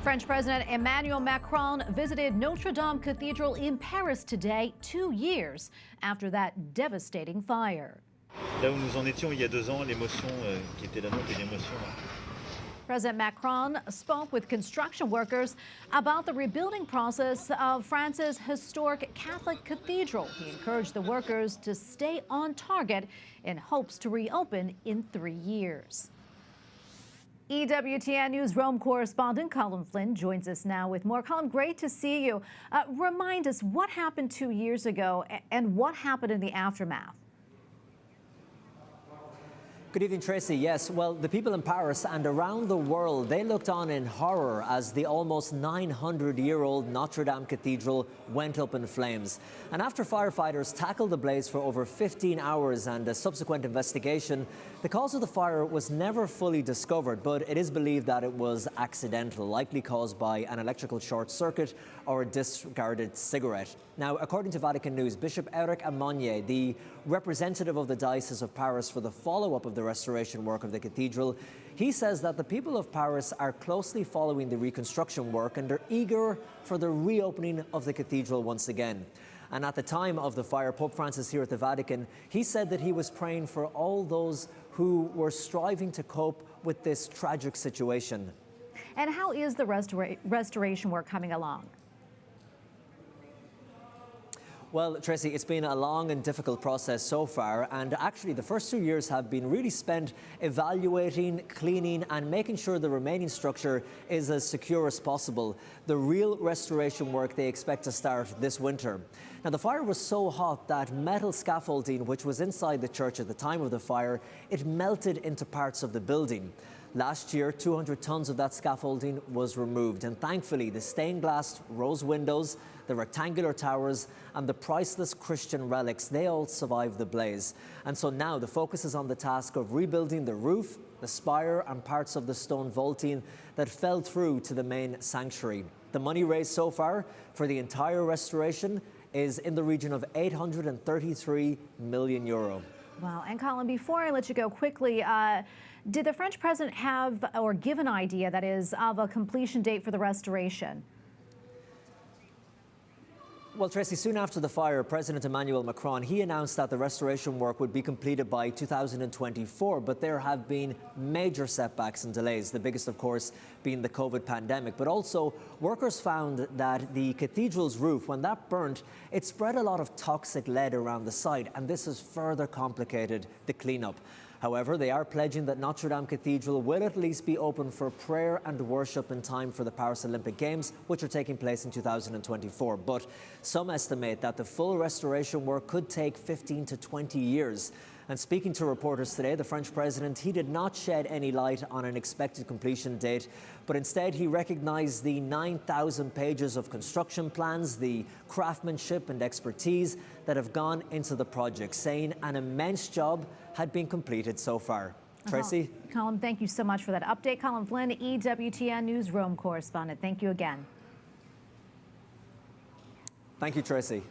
French President Emmanuel Macron visited Notre Dame Cathedral in Paris today, 2 years after that devastating fire. Là où nous en étions il y a 2 ans, l'émotion qui était la nôtre est une émotion. President Macron spoke with construction workers about the rebuilding process of France's historic Catholic Cathedral. He encouraged the workers to stay on target in hopes to reopen in 3 years. EWTN News Rome correspondent Colm Flynn joins us now with more. Colm, great to see you. Remind us what happened 2 years ago and what happened in the aftermath. Good evening, Tracy. Yes, well, the people in Paris and around the world, they looked on in horror as the almost 900-year-old Notre Dame Cathedral went up in flames. And after firefighters tackled the blaze for over 15 hours and a subsequent investigation, the cause of the fire was never fully discovered, but it is believed that it was accidental, likely caused by an electrical short circuit or a discarded cigarette. Now, according to Vatican News, Bishop Eric Amonier, the representative of the Diocese of Paris for the follow-up of the restoration work of the cathedral, he says that the people of Paris are closely following the reconstruction work and are eager for the reopening of the cathedral once again. And at the time of the fire, Pope Francis here at the Vatican, he said that he was praying for all those who were striving to cope with this tragic situation. And how is the restoration work coming along? Well, Tracy, it's been a long and difficult process so far, and actually the first 2 years have been really spent evaluating, cleaning and making sure the remaining structure is as secure as possible. The real restoration work they expect to start this winter. Now, the fire was so hot that metal scaffolding, which was inside the church at the time of the fire, it melted into parts of the building. Last year, 200 tons of that scaffolding was removed, and thankfully the stained glass rose windows, the rectangular towers and the priceless Christian relics, they all survived the blaze. And so now the focus is on the task of rebuilding the roof, the spire and parts of the stone vaulting that fell through to the main sanctuary. The money raised so far for the entire restoration is in the region of €833 million. Wow. And Colin, before I let you go quickly, did the French president have or give an idea, that is, of a completion date for the restoration? Well, Tracy, soon after the fire, President Emmanuel Macron, he announced that the restoration work would be completed by 2024, but there have been major setbacks and delays, the biggest, of course, being the COVID pandemic. But also, workers found that the cathedral's roof, when that burnt, it spread a lot of toxic lead around the site, and this has further complicated the cleanup. However, they are pledging that Notre Dame Cathedral will at least be open for prayer and worship in time for the Paris Olympic Games, which are taking place in 2024. But some estimate that the full restoration work could take 15 to 20 years. And speaking to reporters today, the French president, he did not shed any light on an expected completion date, but instead he recognized the 9,000 pages of construction plans, the craftsmanship and expertise that have gone into the project, saying an immense job had been completed so far. Tracy? Colin, thank you so much for that update. Colm Flynn, EWTN News Rome correspondent. Thank you again. Thank you, Tracy.